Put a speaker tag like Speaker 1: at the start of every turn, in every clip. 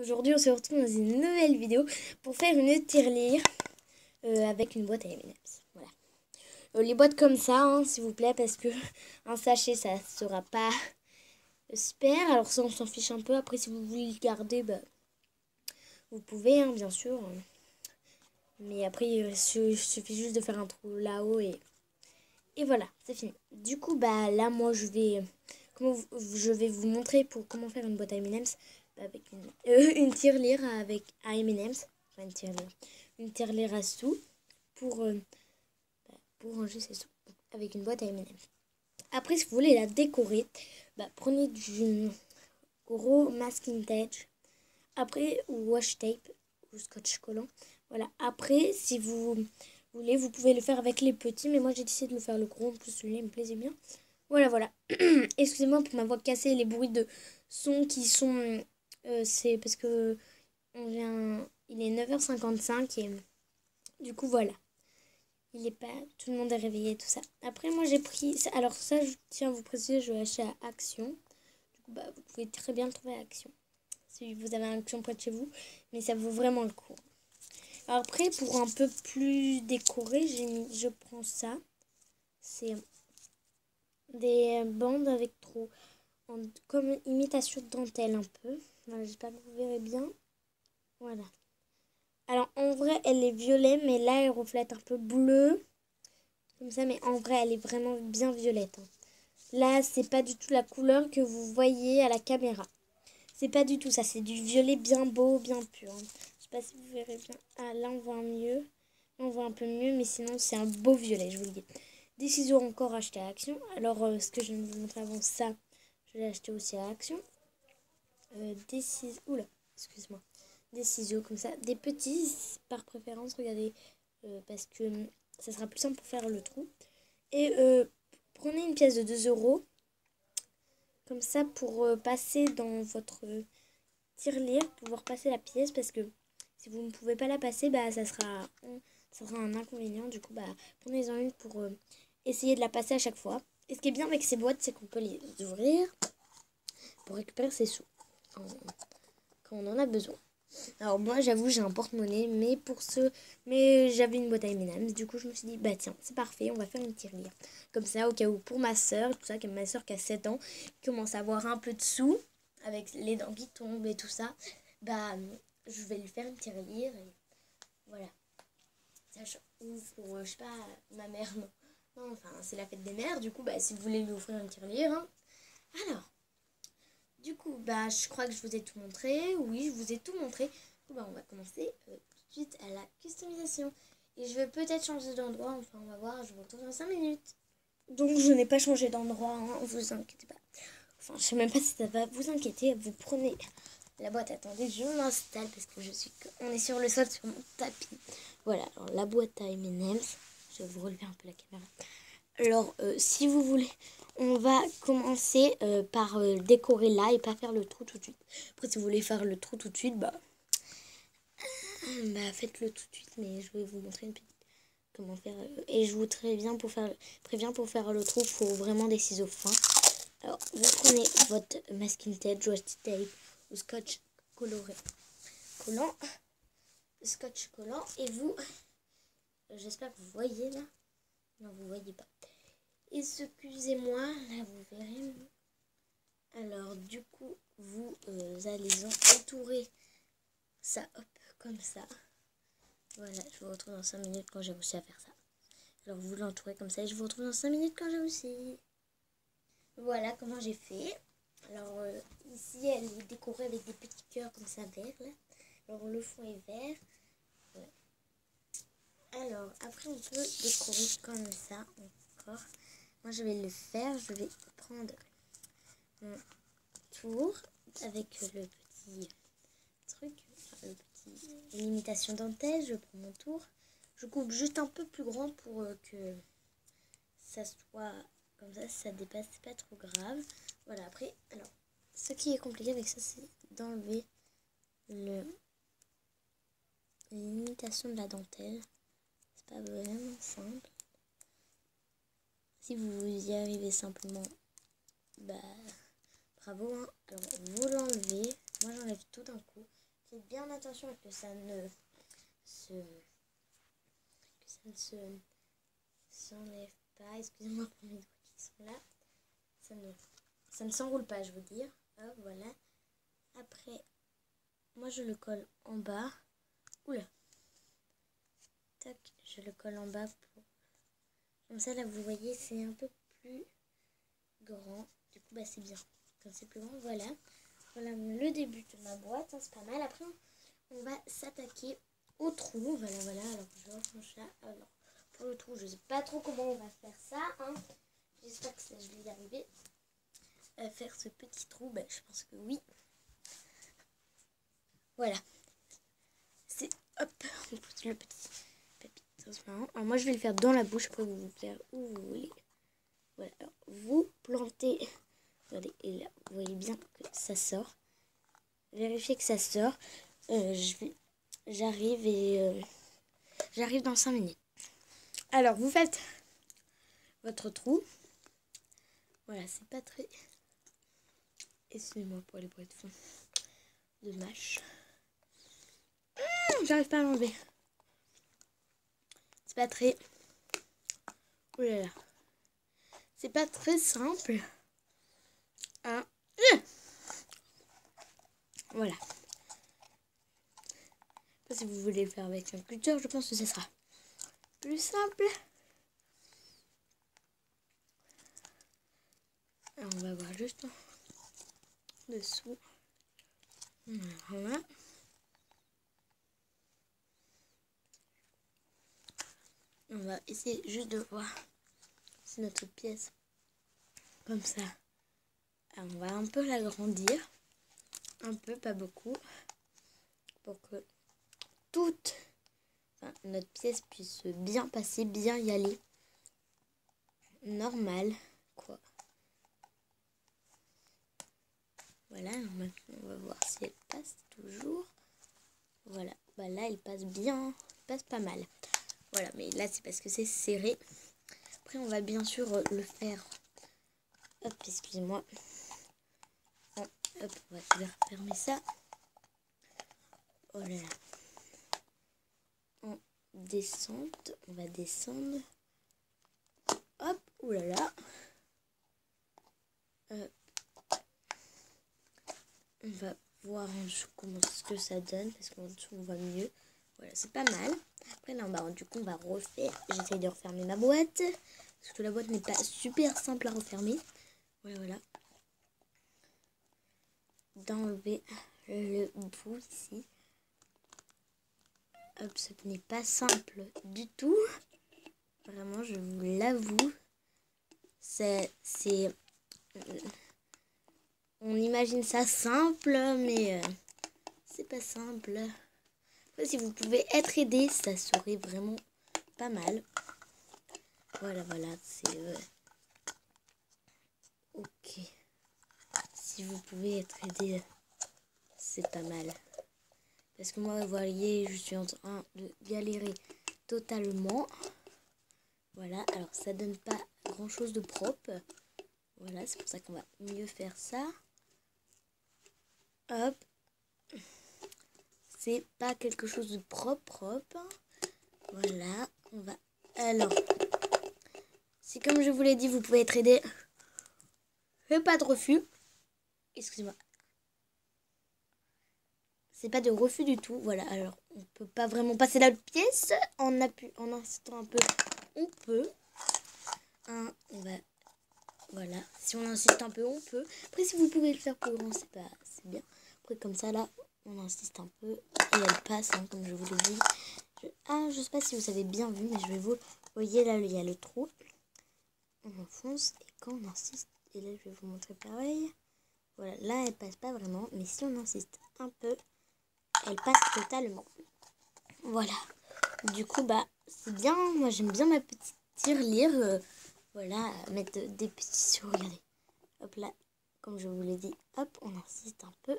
Speaker 1: Aujourd'hui on se retrouve dans une nouvelle vidéo pour faire une tirelire avec une boîte à M&M's. Voilà. Les boîtes comme ça, hein, s'il vous plaît, parce que un sachet ça sera pas super. Alors ça on s'en fiche un peu. Après si vous voulez le garder, bah, vous pouvez, hein, bien sûr. Mais après il suffit juste de faire un trou là-haut et voilà, c'est fini. Du coup bah là moi je vais vous montrer comment faire une boîte à M&M's avec une tirelire avec à M&M's, enfin une tirelire à sous pour ranger ses sous avec une boîte à M&M's. Après si vous voulez la décorer, bah, prenez du gros masking tape, après ou wash tape ou scotch collant. Voilà. Après si vous voulez, vous pouvez le faire avec les petits, mais moi j'ai décidé de le faire le gros, en plus celui-là il me plaisait bien. Voilà. Excusez-moi pour m'avoir cassé les bruits de son qui sont... c'est parce que il est 9h55 et du coup voilà. Il est pas... Tout le monde est réveillé, tout ça. Après moi j'ai pris... Alors ça, je tiens à vous préciser, je l'ai acheté à Action. Du coup bah, vous pouvez très bien le trouver à Action. Si vous avez un Action près de chez vous. Mais ça vaut vraiment le coup. Alors après, pour un peu plus décoré, je prends ça. C'est des bandes avec trous. Comme imitation de dentelle un peu. Voilà, j'espère que vous verrez bien. Voilà. Alors en vrai elle est violet, mais là elle reflète un peu bleu. Comme ça, mais en vrai elle est vraiment bien violette. Hein. Là c'est pas du tout la couleur que vous voyez à la caméra. C'est pas du tout ça, c'est du violet bien beau, bien pur. Hein. Je sais pas si vous verrez bien. Ah là on voit mieux. Là on voit un peu mieux, mais sinon c'est un beau violet, je vous le dis. Des ciseaux encore achetés à Action. Alors ce que je viens de vous montrer avant ça, je l'ai acheté aussi à Action. Des ciseaux. Oula, excuse-moi. Des ciseaux comme ça. Des petits par préférence, regardez. Parce que ça sera plus simple pour faire le trou. Et prenez une pièce de 2 euros. Comme ça pour passer dans votre tirelire. Pouvoir passer la pièce. Parce que si vous ne pouvez pas la passer, bah, ça sera un inconvénient. Du coup, bah, prenez-en une pour essayer de la passer à chaque fois. Et ce qui est bien avec ces boîtes, c'est qu'on peut les ouvrir pour récupérer ses sous. Quand on en a besoin. Alors moi j'avoue j'ai un porte-monnaie, mais j'avais une boîte à M&M's, du coup je me suis dit bah tiens c'est parfait, on va faire une tirelire. Comme ça au cas où pour ma soeur, tout ça, ma soeur qui a 7 ans, qui commence à avoir un peu de sous, avec les dents qui tombent et tout ça, bah je vais lui faire une tirelire et voilà. Ou pour, je sais pas, ma mère, non, enfin c'est la fête des mères, du coup bah si vous voulez lui offrir une tirelire, hein. Alors... Du coup, bah, je crois que je vous ai tout montré. Oui, je vous ai tout montré. Du coup, bah, on va commencer tout de suite à la customisation. Et je vais peut-être changer d'endroit. Enfin, on va voir. Je vous retrouve dans 5 minutes. Donc, je n'ai pas changé d'endroit. Hein, vous inquiétez pas. Enfin, je sais même pas si ça va vous inquiéter. Vous prenez la boîte. Attendez, je m'installe parce que on est sur le sol, sur mon tapis. Voilà, alors la boîte à M&M's. Je vais vous relever un peu la caméra. Alors, si vous voulez, on va commencer par décorer là et pas faire le trou tout de suite. Après, si vous voulez faire le trou tout de suite, bah faites-le tout de suite. Mais je vais vous montrer une petite comment faire. Et je vous préviens pour faire le trou, il faut vraiment des ciseaux fins. Alors, vous prenez votre masking tape, washi tape ou scotch collant, scotch collant, et vous, j'espère que vous voyez là. Non, vous voyez pas. Excusez-moi, là vous verrez. Alors du coup, vous allez entourer ça, hop, comme ça. Voilà, je vous retrouve dans 5 minutes quand j'ai réussi à faire ça. Alors vous l'entourez comme ça et je vous retrouve dans 5 minutes quand j'ai réussi. Voilà comment j'ai fait. Alors ici, elle est décorée avec des petits cœurs comme ça verts là. Alors le fond est vert. Voilà. Alors après on peut décorer comme ça encore. Moi, je vais le faire. Je vais prendre mon tour avec le petit truc, l'imitation dentelle. Je prends mon tour. Je coupe juste un peu plus grand pour que ça soit comme ça dépasse pas trop grave. Voilà, après, alors, ce qui est compliqué avec ça, c'est d'enlever l'imitation de la dentelle. C'est pas vraiment simple. Si vous y arrivez simplement, bah bravo. Hein. Alors vous l'enlevez. Moi j'enlève tout d'un coup. faites bien attention que ça ne s'enlève pas. Excusez-moi pour mes doigts qui sont là. Ça ne s'enroule pas, je veux dire. Hop, voilà. Après, moi je le colle en bas. Oula. Tac, je le colle en bas pour... Comme ça, là, vous voyez, c'est un peu plus grand. Du coup, bah c'est bien. Comme c'est plus grand, voilà. Voilà le début de ma boîte, hein, c'est pas mal. Après, on va s'attaquer au trou. Voilà, voilà. Alors, je range là. Alors, pour le trou, je sais pas trop comment on va faire ça. Hein. J'espère que je vais y arriver à faire ce petit trou. Bah, je pense que oui. Voilà. C'est, hop, on pose le petit papier transparent. Alors, moi, je vais le faire dans la bouche. Après, vous le faire où vous voulez. Voilà. Alors, vous plantez... Regardez, et là, vous voyez bien que ça sort. Vérifiez que ça sort. J'arrive dans 5 minutes. Alors, vous faites votre trou. Voilà, c'est pas très... Excusez-moi pour les bruits de fond de mâche. J'arrive pas à l'enlever. C'est pas très... Oh là là. C'est pas très simple. Hein. Voilà. Après, si vous voulez le faire avec un cutter, je pense que ce sera plus simple. Alors, on va voir juste en dessous. Voilà. On va essayer juste de voir si notre pièce, comme ça, on va un peu l'agrandir. Un peu, pas beaucoup. Pour que notre pièce puisse bien passer, bien y aller. Normal, quoi. Voilà, maintenant on va voir si elle passe toujours. Voilà, bah là elle passe bien, elle passe pas mal. Voilà, mais là c'est parce que c'est serré. Après on va bien sûr le faire. Hop, excusez-moi. Hop, on va fermer ça. Oh là là. En descente, on va descendre. Hop, oulala. On va voir en dessous comment ce que ça donne, parce qu'en dessous on voit mieux. Voilà, c'est pas mal. Après là en bas, du coup on va refaire. J'essaie de refermer ma boîte, parce que la boîte n'est pas super simple à refermer. Voilà, voilà. D'enlever le bout ici. Hop, ce n'est pas simple du tout. Vraiment, je vous l'avoue. On imagine ça simple, mais c'est pas simple. Après, si vous pouvez être aidé, ça serait vraiment pas mal. Voilà, voilà, c'est... ok. Si vous pouvez être aidé, c'est pas mal. Parce que moi, vous voyez, je suis en train de galérer totalement. Voilà, alors ça donne pas grand chose de propre. Voilà, c'est pour ça qu'on va mieux faire ça. Hop. C'est pas quelque chose de propre. Voilà, on va... Alors, si comme je vous l'ai dit, vous pouvez être aidé, faites pas de refus. Excusez-moi. C'est pas de refus du tout. Voilà, alors on peut pas vraiment passer la pièce en insistant un peu. On peut. On va... Voilà, si on insiste un peu, on peut. Après, si vous pouvez le faire plus grand, c'est bien. Après, comme ça, là, on insiste un peu et elle passe, hein, comme je vous l'ai dit. Je sais pas si vous avez bien vu, mais je vais vous... voyez, là, il y a le trou. On enfonce et quand on insiste, et là, je vais vous montrer pareil. Voilà, là, elle passe pas vraiment, mais si on insiste un peu, elle passe totalement. Voilà. Du coup, bah, c'est bien. Moi, j'aime bien ma petite tirelire. Voilà, mettre des petits sur, regardez. Hop là, comme je vous l'ai dit, hop, on insiste un peu.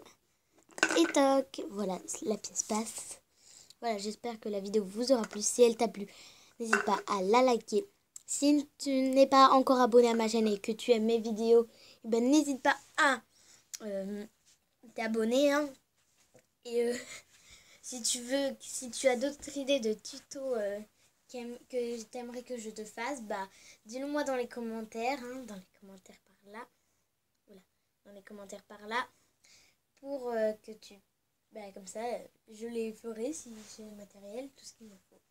Speaker 1: Et toc, voilà, la pièce passe. Voilà, j'espère que la vidéo vous aura plu. Si elle t'a plu, n'hésite pas à la liker. Si tu n'es pas encore abonné à ma chaîne et que tu aimes mes vidéos, eh ben, n'hésite pas à t'abonner. Hein. Et si tu as d'autres idées de tutos que t'aimerais que je te fasse, bah dis-le moi dans les commentaires, hein, dans les commentaires par là. Voilà, dans les commentaires par là. Pour que tu... Bah comme ça, je les ferai si j'ai le matériel, tout ce qu'il me faut.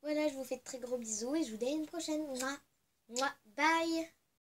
Speaker 1: Voilà, je vous fais de très gros bisous et je vous dis à une prochaine. Mouah. Mouah. Bye.